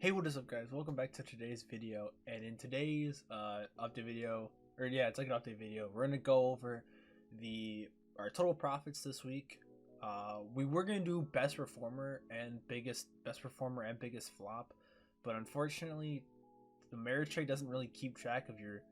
Hey, what is up, guys? Welcome back to today's video. And in today's update video, or yeah, it's like an update video, we're gonna go over our total profits this week. We were gonna do best performer and biggest flop, but unfortunately the merit trade doesn't really keep track of your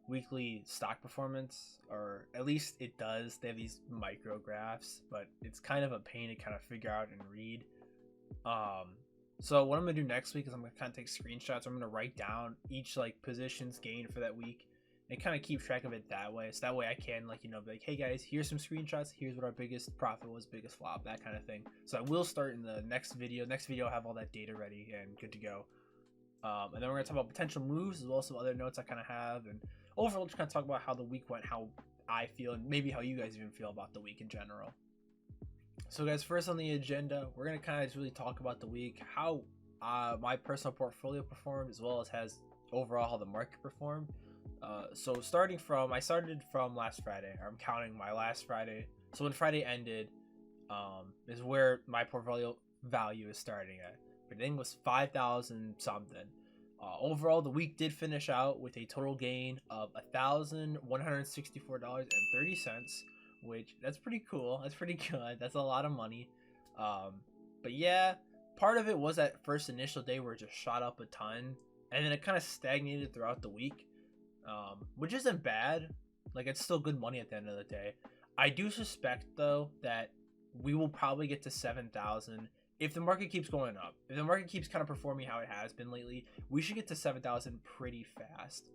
weekly stock performance, or at least it does. They have these micro graphs, but it's kind of a pain to kind of figure out and read. So what I'm gonna do next week is I'm gonna kind of take screenshots. I'm gonna write down each like positions gained for that week and kind of keep track of it that way. So that way I can be like, hey guys, here's some screenshots. Here's what our biggest profit was, biggest flop, that kind of thing. So I will start in the next video. Next video I'll have all that data ready and good to go. And then we're gonna talk about potential moves as well as some other notes I kind of have, and overall just kind of talk about how the week went, how I feel, and maybe how you guys even feel about the week in general. So guys, first on the agenda, we're going to kind of really talk about the week, how my personal portfolio performed, as well as has overall how the market performed. So I started from last Friday. I'm counting my last Friday. So when Friday ended is where my portfolio value is starting at. Everything was 5,000 something. Overall, the week did finish out with a total gain of $1,164.30. Which that's pretty cool. That's pretty good. That's a lot of money. But yeah, part of it was that first initial day where it just shot up a ton, and then it kind of stagnated throughout the week, which isn't bad. Like, it's still good money at the end of the day. I do suspect though that we will probably get to 7,000 if the market keeps going up. If the market keeps kind of performing how it has been lately, we should get to 7,000 pretty fast.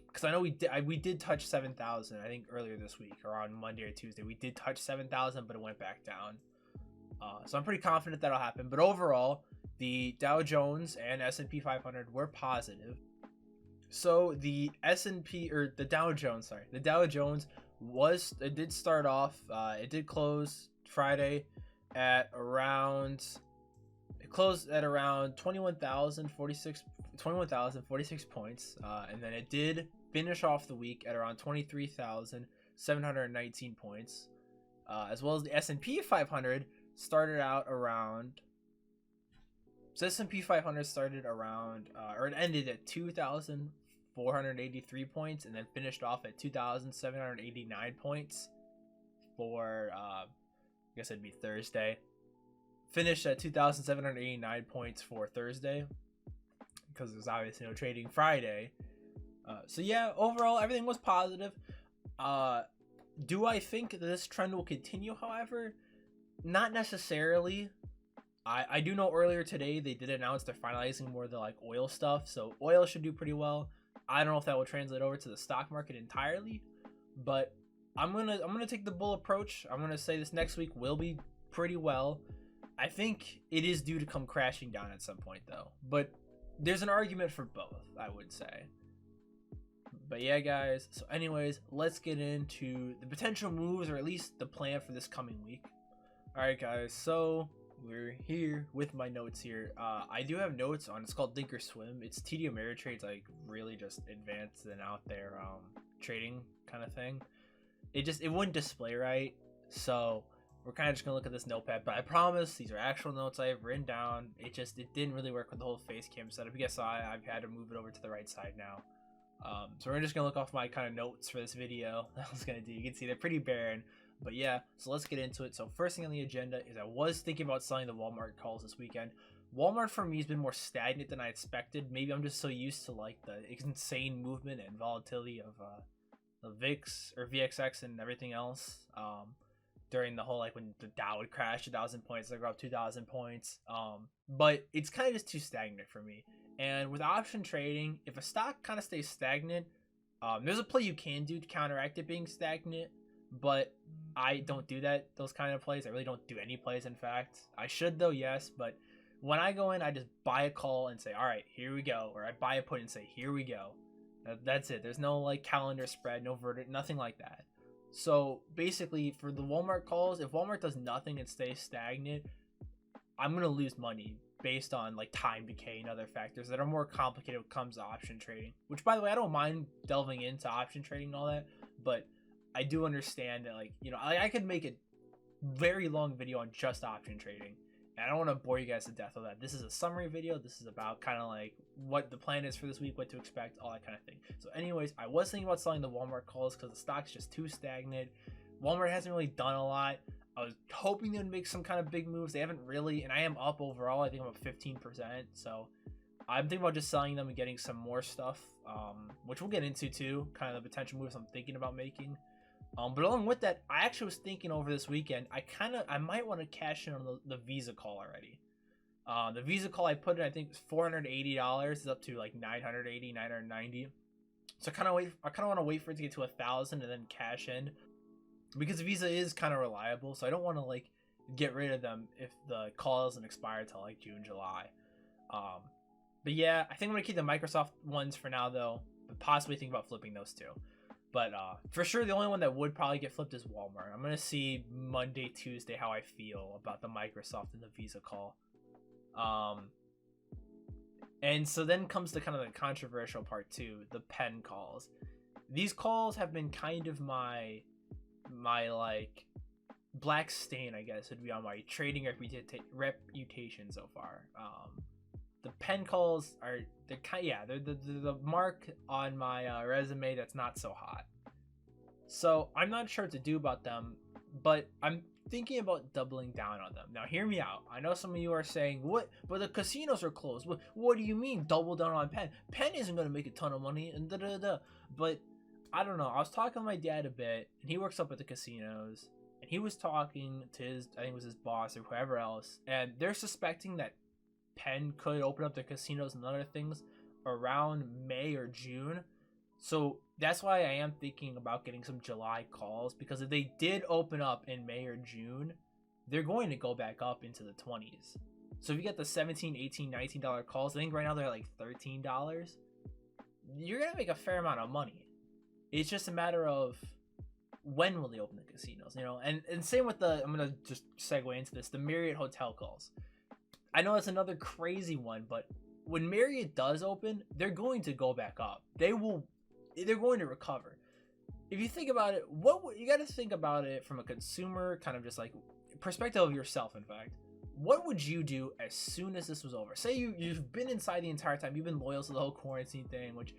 Because I know we did touch 7,000, I think earlier this week, or on Monday or Tuesday. We did touch 7,000, but it went back down. So I'm pretty confident that'll happen. But overall, the Dow Jones and S&P 500 were positive. So the Dow Jones did start off. It did close Friday at around. It closed at around 21,046 points, and then it did finish off the week at around 23,719 points, as well as the S&P 500 started out around. So S&P 500 started around, or it ended at 2,483 points, and then finished off at 2,789 points for, I guess it'd be Thursday. Finished at 2,789 points for Thursday, because there's obviously no trading Friday. So yeah, overall everything was positive. Do I think this trend will continue? However, not necessarily. I do know earlier today they did announce they're finalizing more of the like oil stuff, so oil should do pretty well. I don't know if that will translate over to the stock market entirely, but I'm gonna take the bull approach. I'm gonna say this next week will be pretty well. I think it is due to come crashing down at some point though, but there's an argument for both, I would say. But yeah, guys, so anyways, let's get into the potential moves, or at least the plan for this coming week. Alright guys, so we're here with my notes here. I do have notes on, it's called Thinkorswim. It's TD Ameritrade's like really just advanced and out there trading kind of thing. It wouldn't display right, so we're kind of just gonna look at this notepad, but I promise these are actual notes I have written down. It didn't really work with the whole face cam setup. You guys saw I've had to move it over to the right side now. So we're just gonna look off my kind of notes for this video. I was gonna do. You can see they're pretty barren, but yeah. So let's get into it. So first thing on the agenda is I was thinking about selling the Walmart calls this weekend. Walmart for me has been more stagnant than I expected. Maybe I'm just so used to like the insane movement and volatility of the VIX or VXX and everything else. During the whole, like when the Dow would crash 1,000 points, they go up 2,000 points. But it's kind of just too stagnant for me. And with option trading, if a stock kind of stays stagnant, there's a play you can do to counteract it being stagnant, but I don't do those kind of plays. I really don't do any plays, in fact. I should though, yes, but when I go in, I just buy a call and say, all right, here we go. Or I buy a put and say, here we go. That's it. There's no like calendar spread, no verdict, nothing like that. So basically for the Walmart calls, if Walmart does nothing and stays stagnant, I'm going to lose money based on like time decay and other factors that are more complicated when it comes to option trading, which by the way, I don't mind delving into option trading and all that, but I do understand that, like, I could make a very long video on just option trading And I don't want to bore you guys to death with that. This is a summary video. This is about kind of like what the plan is for this week, what to expect, all that kind of thing. So anyways, I was thinking about selling the Walmart calls because the stock's just too stagnant. Walmart hasn't really done a lot. I was hoping they would make some kind of big moves. They haven't really, and I am up overall. I think I'm up 15%. So I'm thinking about just selling them and getting some more stuff, which we'll get into too, kind of the potential moves I'm thinking about making. But along with that, I actually was thinking over this weekend, I might want to cash in on the Visa call already. The Visa call I put in, I think, was $480. It's up to like $980, $990. So I kind of want to wait for it to get to 1,000 and then cash in, because Visa is kind of reliable. So I don't want to like get rid of them if the call doesn't expire till like June, July. But yeah, I think I'm gonna keep the Microsoft ones for now though, but possibly think about flipping those too. But for sure, the only one that would probably get flipped is Walmart. I'm going to see Monday, Tuesday how I feel about the Microsoft and the Visa call. And so then comes the kind of the controversial part too, the pen calls. These calls have been kind of my like black stain, I guess, would be on my trading reputation so far. The pen calls they're the mark on my resume that's not so hot. So I'm not sure what to do about them, but I'm thinking about doubling down on them. Now hear me out. I know some of you are saying, what, but the casinos are closed. What do you mean double down on pen? Pen isn't going to make a ton of money and But I don't know. I was talking to my dad a bit, and he works up at the casinos, and he was talking to I think it was his boss or whoever else, and they're suspecting that Penn could open up their casinos and other things around May or June. So that's why I am thinking about getting some July calls, because if they did open up in May or June, they're going to go back up into the 20s. So if you get the $17, $18, $19 calls, I think right now they're like $13, you're going to make a fair amount of money. It's just a matter of when will they open the casinos, you know? And same with I'm going to just segue into this, the Marriott hotel calls. I know it's another crazy one, but when Marriott does open, they're going to go back up. They're going to recover. If you think about it, you got to think about it from a consumer kind of just like perspective of yourself. In fact, what would you do as soon as this was over? Say you've been inside the entire time, you've been loyal to the whole quarantine thing, which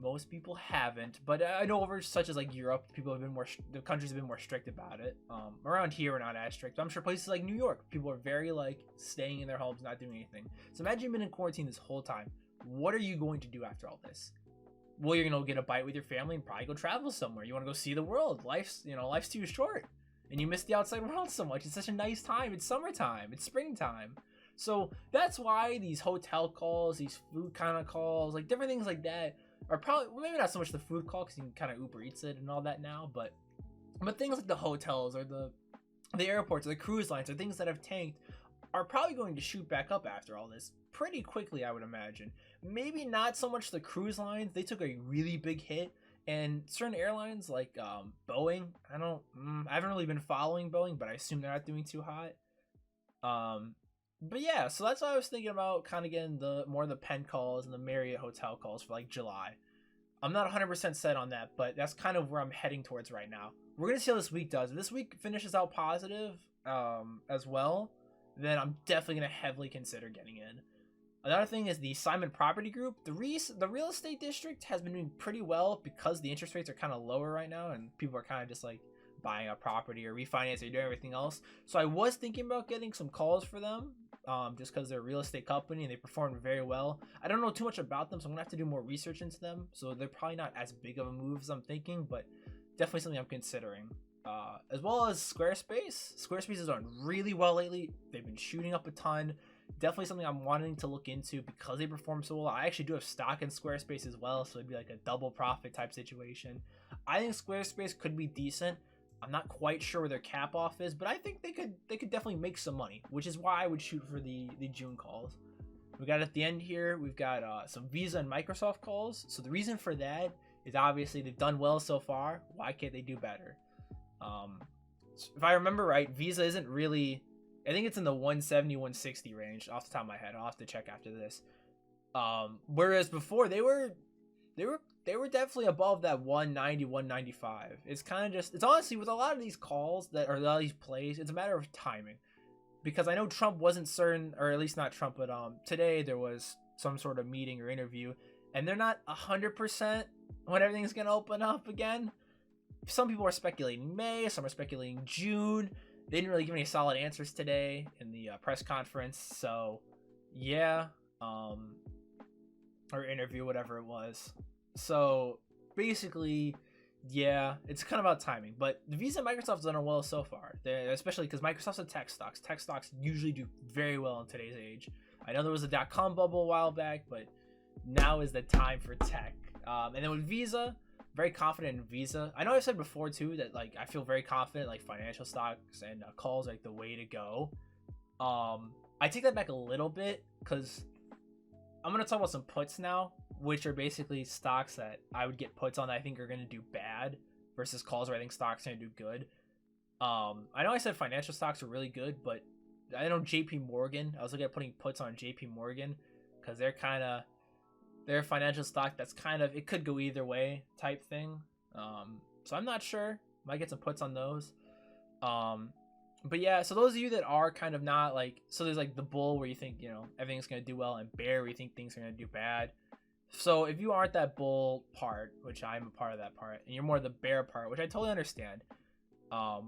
most people haven't, but I know over such as like Europe, the countries have been more strict about it. Around here, we're not as strict. I'm sure places like New York, people are very like staying in their homes, not doing anything. So imagine you've been in quarantine this whole time. What are you going to do after all this? Well, you're gonna get a bite with your family and probably go travel somewhere. You want to go see the world. Life's too short, and you miss the outside world so much. It's such a nice time. It's summertime. It's springtime. So that's why these hotel calls, these food kind of calls, like different things like that, are probably, well, maybe not so much the food call because you can kind of Uber Eats it and all that now, but things like the hotels or the airports or the cruise lines or things that have tanked are probably going to shoot back up after all this pretty quickly, I would imagine. Maybe not so much the cruise lines. They took a really big hit, and certain airlines like Boeing, I haven't really been following Boeing, but I assume they're not doing too hot. But yeah, so that's what I was thinking about, kind of getting more of the pen calls and the Marriott hotel calls for like July. I'm not 100% set on that, but that's kind of where I'm heading towards right now. We're going to see how this week does. If this week finishes out positive as well, then I'm definitely going to heavily consider getting in. Another thing is the Simon Property Group. The real estate district has been doing pretty well because the interest rates are kind of lower right now, and people are kind of just like buying a property or refinancing or doing everything else. So I was thinking about getting some calls for them. Just because they're a real estate company and they perform very well. I don't know too much about them, so I'm gonna have to do more research into them. So they're probably not as big of a move as I'm thinking, but definitely something I'm considering. As well as Squarespace. Squarespace has done really well lately. They've been shooting up a ton. Definitely something I'm wanting to look into because they perform so well. I actually do have stock in Squarespace as well, so it'd be like a double profit type situation. I think Squarespace could be decent. I'm not quite sure where their cap off is, but I think they could definitely make some money, which is why I would shoot for the June calls. We got at the end here, we've got some Visa and Microsoft calls. So the reason for that is obviously they've done well so far. Why can't they do better? If I remember right, Visa isn't really, I think it's in the 170, 160 range off the top of my head. I'll have to check after this. Whereas before they were definitely above that 190, 195. It's kind of just, it's honestly with a lot of these calls that are a lot of these plays, it's a matter of timing. because I know Trump wasn't certain, or at least not Trump, but today there was some sort of meeting or interview, and they're not 100% when everything's gonna open up again. Some people are speculating May, some are speculating June. They didn't really give any solid answers today in the press conference, so yeah, or interview, whatever it was. So basically, yeah, it's kind of about timing. But the Visa and Microsoft's done well so far, especially because Microsoft's a tech stocks. Tech stocks usually do very well in today's age. I know there was a dot-com bubble a while back, but now is the time for tech. And then with Visa, very confident in Visa. I know I've said before too that like I feel very confident like financial stocks and calls like the way to go. I take that back a little bit because I'm gonna talk about some puts now, which are basically stocks that I would get puts on that I think are gonna do bad versus calls where I think stocks are gonna do good. I know I said financial stocks are really good, but I know JP Morgan. I was looking at putting puts on JP Morgan because they're a financial stock that's kind of, it could go either way type thing. So I'm not sure. Might get some puts on those. But yeah, so those of you that are kind of not like, so there's like the bull where you think, you know, everything's going to do well, and bear where you think things are going to do bad. So if you aren't that bull part, which I'm a part of that part, and you're more the bear part, which I totally understand,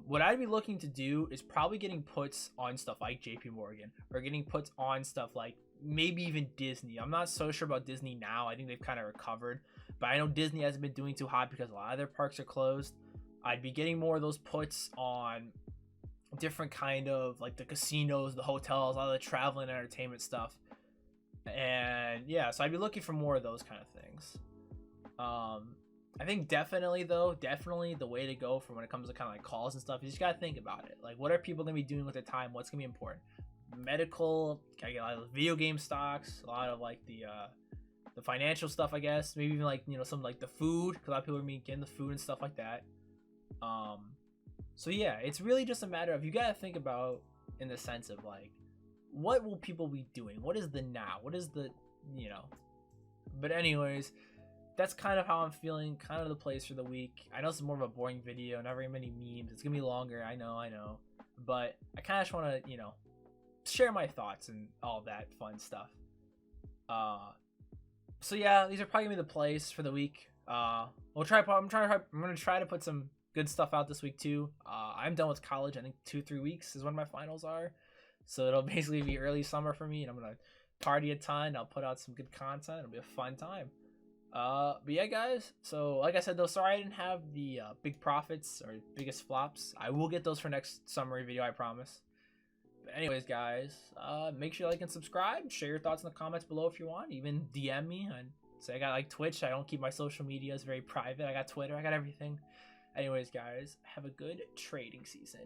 what I'd be looking to do is probably getting puts on stuff like JP Morgan, or getting puts on stuff like maybe even Disney. I'm not so sure about Disney now. I think they've kind of recovered, but I know Disney hasn't been doing too hot because a lot of their parks are closed. I'd be getting more of those puts on different kind of like the casinos, the hotels, all the travel and entertainment stuff. And yeah, so I'd be looking for more of those kind of things. I think definitely the way to go for when it comes to kind of like calls and stuff, you just gotta think about it. Like, what are people gonna be doing with their time? What's gonna be important? Medical, I get a lot of video game stocks, a lot of like the financial stuff, I guess. Maybe even like, you know, some like the food, because a lot of people are getting the food and stuff like that. So yeah, it's really just a matter of, you gotta think about in the sense of like, what will people be doing? What is the now? What is the, you know? But anyways, that's kind of how I'm feeling, kind of the place for the week. I know it's more of a boring video, not very many memes. It's gonna be longer, I know. But I kind of just want to, you know, share my thoughts and all that fun stuff. So yeah, these are probably gonna be the plays for the week. I'm gonna try to put some good stuff out this week too. I'm done with college. I think 2-3 weeks is when my finals are, so it'll basically be early summer for me, and I'm gonna party a ton. I'll put out some good content. It'll be a fun time. But yeah, guys, so like I said though, sorry I didn't have the big profits or biggest flops. I will get those for next summary video, I promise. But anyways, guys, make sure you like and subscribe. Share your thoughts in the comments below if you want. Even DM me and say I got like Twitch. I don't keep my social medias very private. I got Twitter. I got everything. Anyways, guys, have a good trading season.